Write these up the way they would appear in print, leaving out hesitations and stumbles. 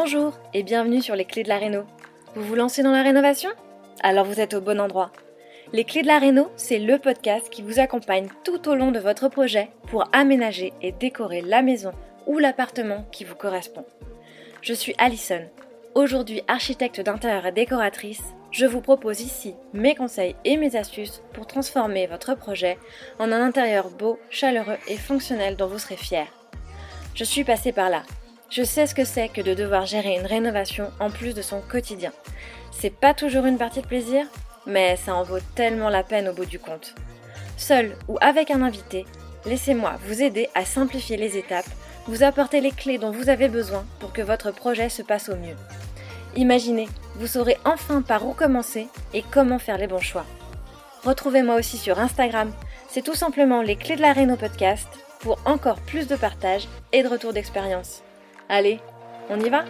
Bonjour et bienvenue sur les clés de la réno. Vous vous lancez dans la rénovation? Alors vous êtes au bon endroit. Les clés de la réno, c'est le podcast qui vous accompagne tout au long de votre projet pour aménager et décorer la maison ou l'appartement qui vous correspond. Je suis Alison, aujourd'hui architecte d'intérieur et décoratrice. Je vous propose ici mes conseils et mes astuces pour transformer votre projet en un intérieur beau, chaleureux et fonctionnel dont vous serez fiers. Je suis passée par là. Je sais ce que c'est que de devoir gérer une rénovation en plus de son quotidien. C'est pas toujours une partie de plaisir, mais ça en vaut tellement la peine au bout du compte. Seul ou avec un invité, laissez-moi vous aider à simplifier les étapes, vous apporter les clés dont vous avez besoin pour que votre projet se passe au mieux. Imaginez, vous saurez enfin par où commencer et comment faire les bons choix. Retrouvez-moi aussi sur Instagram, c'est tout simplement les clés de la réno podcast pour encore plus de partage et de retour d'expérience. Allez, on y va ?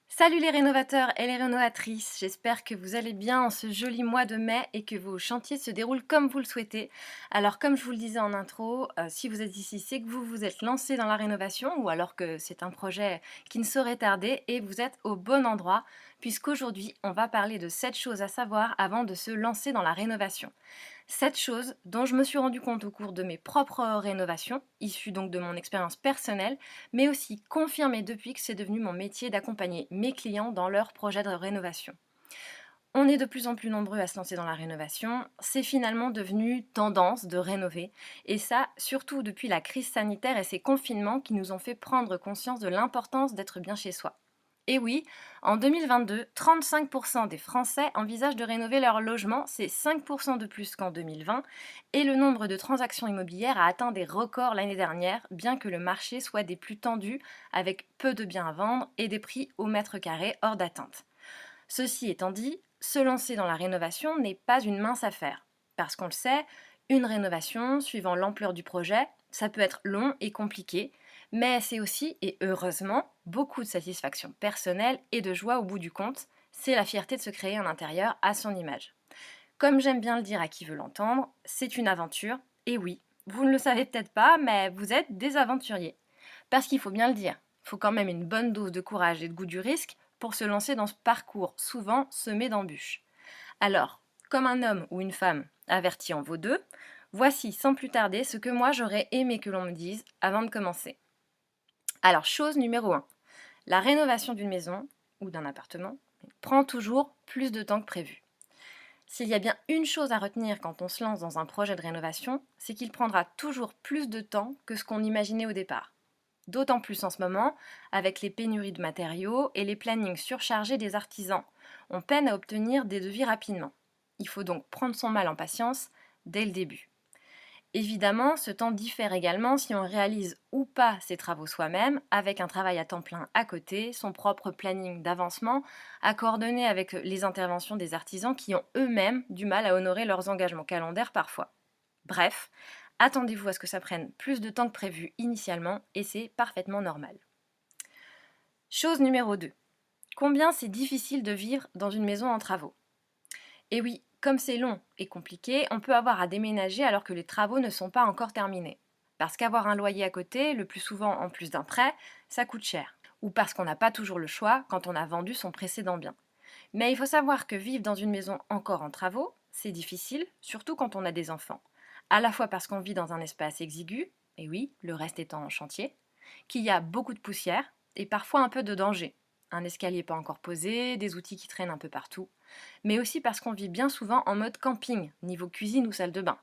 Salut les rénovateurs et les rénovatrices, j'espère que vous allez bien en ce joli mois de mai et que vos chantiers se déroulent comme vous le souhaitez. Alors comme je vous le disais en intro, si vous êtes ici, c'est que vous vous êtes lancé dans la rénovation ou alors que c'est un projet qui ne saurait tarder et vous êtes au bon endroit puisqu'aujourd'hui on va parler de 7 choses à savoir avant de se lancer dans la rénovation. 7 choses dont je me suis rendu compte au cours de mes propres rénovations, issues donc de mon expérience personnelle, mais aussi confirmées depuis que c'est devenu mon métier d'accompagner mes clients dans leurs projets de rénovation. On est de plus en plus nombreux à se lancer dans la rénovation, c'est finalement devenu tendance de rénover, et ça surtout depuis la crise sanitaire et ces confinements qui nous ont fait prendre conscience de l'importance d'être bien chez soi. Et oui, en 2022, 35% des Français envisagent de rénover leur logement, c'est 5% de plus qu'en 2020, et le nombre de transactions immobilières a atteint des records l'année dernière, bien que le marché soit des plus tendus, avec peu de biens à vendre et des prix au mètre carré hors d'atteinte. Ceci étant dit, se lancer dans la rénovation n'est pas une mince affaire, parce qu'on le sait, une rénovation, suivant l'ampleur du projet, ça peut être long et compliqué, mais c'est aussi, et heureusement, beaucoup de satisfaction personnelle et de joie au bout du compte. C'est la fierté de se créer un intérieur à son image. Comme j'aime bien le dire à qui veut l'entendre, c'est une aventure, et oui, vous ne le savez peut-être pas, mais vous êtes des aventuriers. Parce qu'il faut bien le dire, il faut quand même une bonne dose de courage et de goût du risque pour se lancer dans ce parcours souvent semé d'embûches. Alors, comme un homme ou une femme averti en vaut deux, voici sans plus tarder ce que moi j'aurais aimé que l'on me dise avant de commencer. Alors, chose numéro 1, la rénovation d'une maison ou d'un appartement prend toujours plus de temps que prévu. S'il y a bien une chose à retenir quand on se lance dans un projet de rénovation, c'est qu'il prendra toujours plus de temps que ce qu'on imaginait au départ. D'autant plus en ce moment, avec les pénuries de matériaux et les plannings surchargés des artisans. On peine à obtenir des devis rapidement. Il faut donc prendre son mal en patience dès le début. Évidemment, ce temps diffère également si on réalise ou pas ses travaux soi-même, avec un travail à temps plein à côté, son propre planning d'avancement, à coordonner avec les interventions des artisans qui ont eux-mêmes du mal à honorer leurs engagements calendaires parfois. Bref, attendez-vous à ce que ça prenne plus de temps que prévu initialement et c'est parfaitement normal. Chose numéro 2. Combien c'est difficile de vivre dans une maison en travaux ? Et oui, comme c'est long et compliqué, on peut avoir à déménager alors que les travaux ne sont pas encore terminés. Parce qu'avoir un loyer à côté, le plus souvent en plus d'un prêt, ça coûte cher. Ou parce qu'on n'a pas toujours le choix quand on a vendu son précédent bien. Mais il faut savoir que vivre dans une maison encore en travaux, c'est difficile, surtout quand on a des enfants. À la fois parce qu'on vit dans un espace exigu, et oui, le reste étant en chantier, qu'il y a beaucoup de poussière et parfois un peu de danger. Un escalier pas encore posé, des outils qui traînent un peu partout. Mais aussi parce qu'on vit bien souvent en mode camping, niveau cuisine ou salle de bain.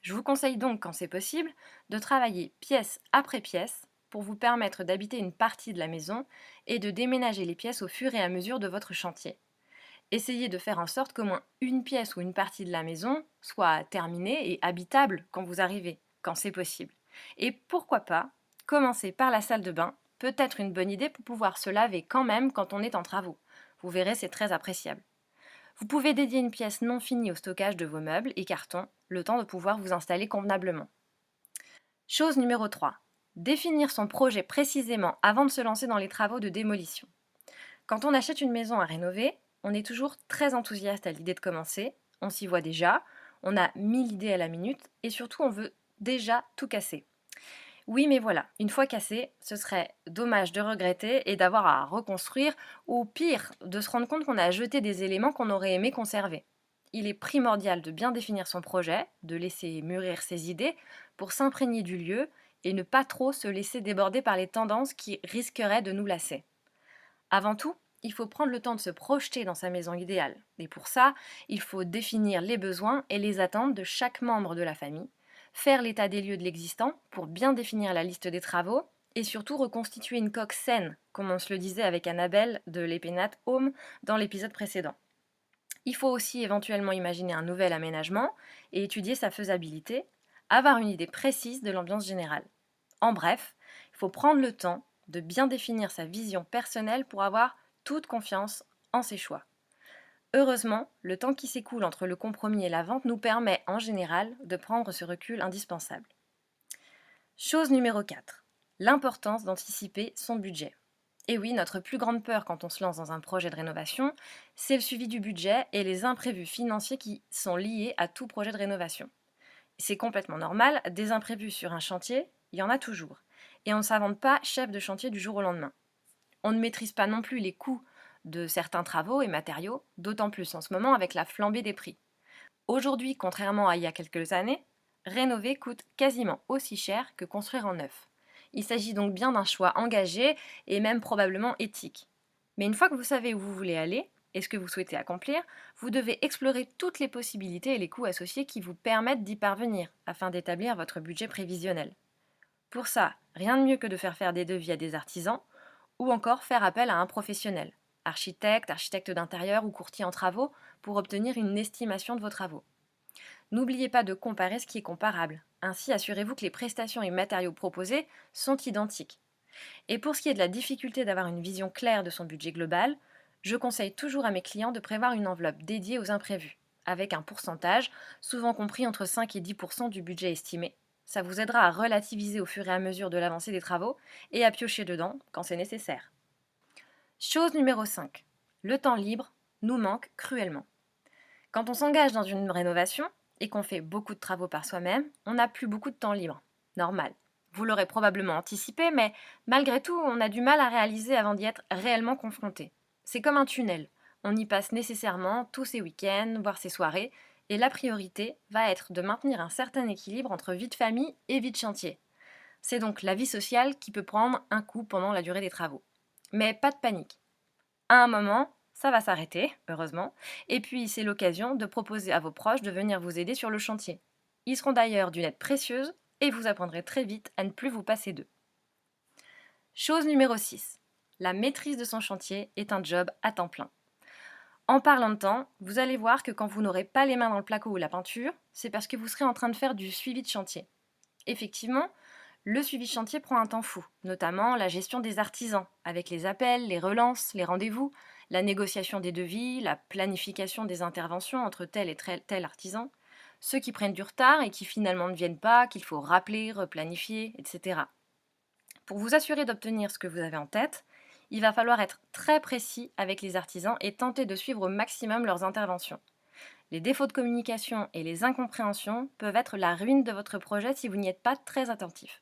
Je vous conseille donc, quand c'est possible, de travailler pièce après pièce pour vous permettre d'habiter une partie de la maison et de déménager les pièces au fur et à mesure de votre chantier. Essayez de faire en sorte qu'au moins une pièce ou une partie de la maison soit terminée et habitable quand vous arrivez, quand c'est possible. Et pourquoi pas, commencer par la salle de bain, peut-être une bonne idée pour pouvoir se laver quand même quand on est en travaux. Vous verrez, c'est très appréciable. Vous pouvez dédier une pièce non finie au stockage de vos meubles et cartons, le temps de pouvoir vous installer convenablement. Chose numéro 3. Définir son projet précisément avant de se lancer dans les travaux de démolition. Quand on achète une maison à rénover, on est toujours très enthousiaste à l'idée de commencer, on s'y voit déjà, on a 1000 idées à la minute et surtout on veut déjà tout cassé. Oui, mais voilà, une fois cassé, ce serait dommage de regretter et d'avoir à reconstruire, ou pire, de se rendre compte qu'on a jeté des éléments qu'on aurait aimé conserver. Il est primordial de bien définir son projet, de laisser mûrir ses idées pour s'imprégner du lieu et ne pas trop se laisser déborder par les tendances qui risqueraient de nous lasser. Avant tout, il faut prendre le temps de se projeter dans sa maison idéale. Et pour ça, il faut définir les besoins et les attentes de chaque membre de la famille, faire l'état des lieux de l'existant pour bien définir la liste des travaux et surtout reconstituer une coque saine, comme on se le disait avec Annabelle de l'Epénate Home dans l'épisode précédent. Il faut aussi éventuellement imaginer un nouvel aménagement et étudier sa faisabilité, avoir une idée précise de l'ambiance générale. En bref, il faut prendre le temps de bien définir sa vision personnelle pour avoir toute confiance en ses choix. Heureusement, le temps qui s'écoule entre le compromis et la vente nous permet en général de prendre ce recul indispensable. Chose numéro 4. L'importance d'anticiper son budget. Et oui, notre plus grande peur quand on se lance dans un projet de rénovation, c'est le suivi du budget et les imprévus financiers qui sont liés à tout projet de rénovation. C'est complètement normal, des imprévus sur un chantier, il y en a toujours. Et on ne s'invente pas chef de chantier du jour au lendemain. On ne maîtrise pas non plus les coûts de certains travaux et matériaux, d'autant plus en ce moment avec la flambée des prix. Aujourd'hui, contrairement à il y a quelques années, rénover coûte quasiment aussi cher que construire en neuf. Il s'agit donc bien d'un choix engagé et même probablement éthique. Mais une fois que vous savez où vous voulez aller et ce que vous souhaitez accomplir, vous devez explorer toutes les possibilités et les coûts associés qui vous permettent d'y parvenir afin d'établir votre budget prévisionnel. Pour ça, rien de mieux que de faire des devis à des artisans ou encore faire appel à un professionnel, architecte d'intérieur ou courtier en travaux, pour obtenir une estimation de vos travaux. N'oubliez pas de comparer ce qui est comparable. Ainsi, assurez-vous que les prestations et matériaux proposés sont identiques. Et pour ce qui est de la difficulté d'avoir une vision claire de son budget global, je conseille toujours à mes clients de prévoir une enveloppe dédiée aux imprévus, avec un pourcentage, souvent compris entre 5 et 10% du budget estimé. Ça vous aidera à relativiser au fur et à mesure de l'avancée des travaux et à piocher dedans quand c'est nécessaire. Chose numéro 5. Le temps libre nous manque cruellement. Quand on s'engage dans une rénovation et qu'on fait beaucoup de travaux par soi-même, on n'a plus beaucoup de temps libre. Normal. Vous l'aurez probablement anticipé, mais malgré tout, on a du mal à réaliser avant d'y être réellement confronté. C'est comme un tunnel. On y passe nécessairement tous ses week-ends, voire ses soirées, et la priorité va être de maintenir un certain équilibre entre vie de famille et vie de chantier. C'est donc la vie sociale qui peut prendre un coup pendant la durée des travaux. Mais pas de panique. À un moment, ça va s'arrêter, heureusement, et puis c'est l'occasion de proposer à vos proches de venir vous aider sur le chantier. Ils seront d'ailleurs d'une aide précieuse et vous apprendrez très vite à ne plus vous passer d'eux. Chose numéro 6. La maîtrise de son chantier est un job à temps plein. En parlant de temps, vous allez voir que quand vous n'aurez pas les mains dans le placo ou la peinture, c'est parce que vous serez en train de faire du suivi de chantier. Effectivement, le suivi de chantier prend un temps fou, notamment la gestion des artisans, avec les appels, les relances, les rendez-vous, la négociation des devis, la planification des interventions entre tel et tel artisan, ceux qui prennent du retard et qui finalement ne viennent pas, qu'il faut rappeler, replanifier, etc. Pour vous assurer d'obtenir ce que vous avez en tête, il va falloir être très précis avec les artisans et tenter de suivre au maximum leurs interventions. Les défauts de communication et les incompréhensions peuvent être la ruine de votre projet si vous n'y êtes pas très attentif.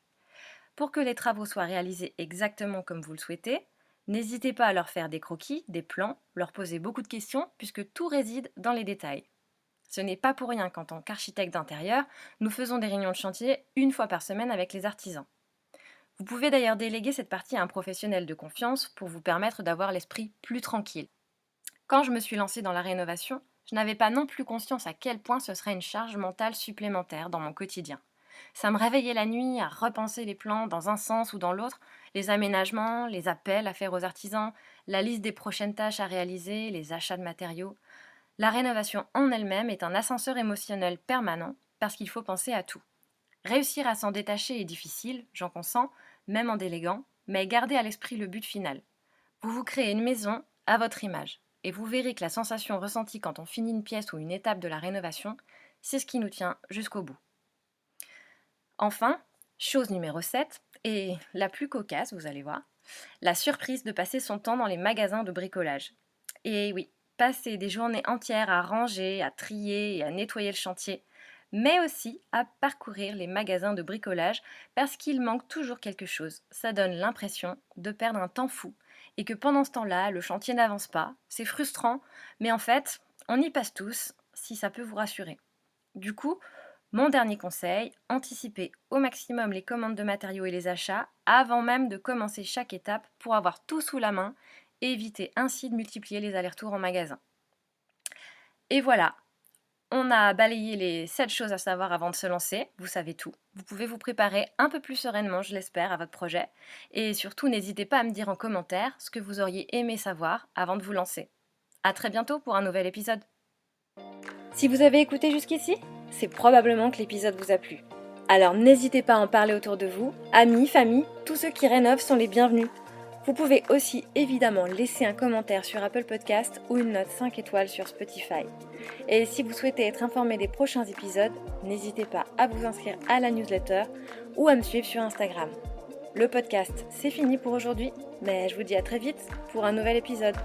Pour que les travaux soient réalisés exactement comme vous le souhaitez, n'hésitez pas à leur faire des croquis, des plans, leur poser beaucoup de questions puisque tout réside dans les détails. Ce n'est pas pour rien qu'en tant qu'architecte d'intérieur, nous faisons des réunions de chantier une fois par semaine avec les artisans. Vous pouvez d'ailleurs déléguer cette partie à un professionnel de confiance pour vous permettre d'avoir l'esprit plus tranquille. Quand je me suis lancée dans la rénovation, je n'avais pas non plus conscience à quel point ce serait une charge mentale supplémentaire dans mon quotidien. Ça me réveillait la nuit à repenser les plans dans un sens ou dans l'autre, les aménagements, les appels à faire aux artisans, la liste des prochaines tâches à réaliser, les achats de matériaux. La rénovation en elle-même est un ascenseur émotionnel permanent parce qu'il faut penser à tout. Réussir à s'en détacher est difficile, j'en consens, même en déléguant, mais gardez à l'esprit le but final. Vous vous créez une maison à votre image, et vous verrez que la sensation ressentie quand on finit une pièce ou une étape de la rénovation, c'est ce qui nous tient jusqu'au bout. Enfin, chose numéro 7, et la plus cocasse, vous allez voir, la surprise de passer son temps dans les magasins de bricolage. Et oui, passer des journées entières à ranger, à trier et à nettoyer le chantier, mais aussi à parcourir les magasins de bricolage parce qu'il manque toujours quelque chose. Ça donne l'impression de perdre un temps fou et que pendant ce temps-là, le chantier n'avance pas. C'est frustrant, mais en fait, on y passe tous, si ça peut vous rassurer. Du coup, mon dernier conseil, anticipez au maximum les commandes de matériaux et les achats avant même de commencer chaque étape pour avoir tout sous la main et éviter ainsi de multiplier les allers-retours en magasin. Et voilà, on a balayé les 7 choses à savoir avant de se lancer, vous savez tout. Vous pouvez vous préparer un peu plus sereinement, je l'espère, à votre projet. Et surtout, n'hésitez pas à me dire en commentaire ce que vous auriez aimé savoir avant de vous lancer. À très bientôt pour un nouvel épisode. Si vous avez écouté jusqu'ici, c'est probablement que l'épisode vous a plu. Alors n'hésitez pas à en parler autour de vous, amis, famille, tous ceux qui rénovent sont les bienvenus. Vous pouvez aussi évidemment laisser un commentaire sur Apple Podcast ou une note 5 étoiles sur Spotify. Et si vous souhaitez être informé des prochains épisodes, n'hésitez pas à vous inscrire à la newsletter ou à me suivre sur Instagram. Le podcast, c'est fini pour aujourd'hui, mais je vous dis à très vite pour un nouvel épisode.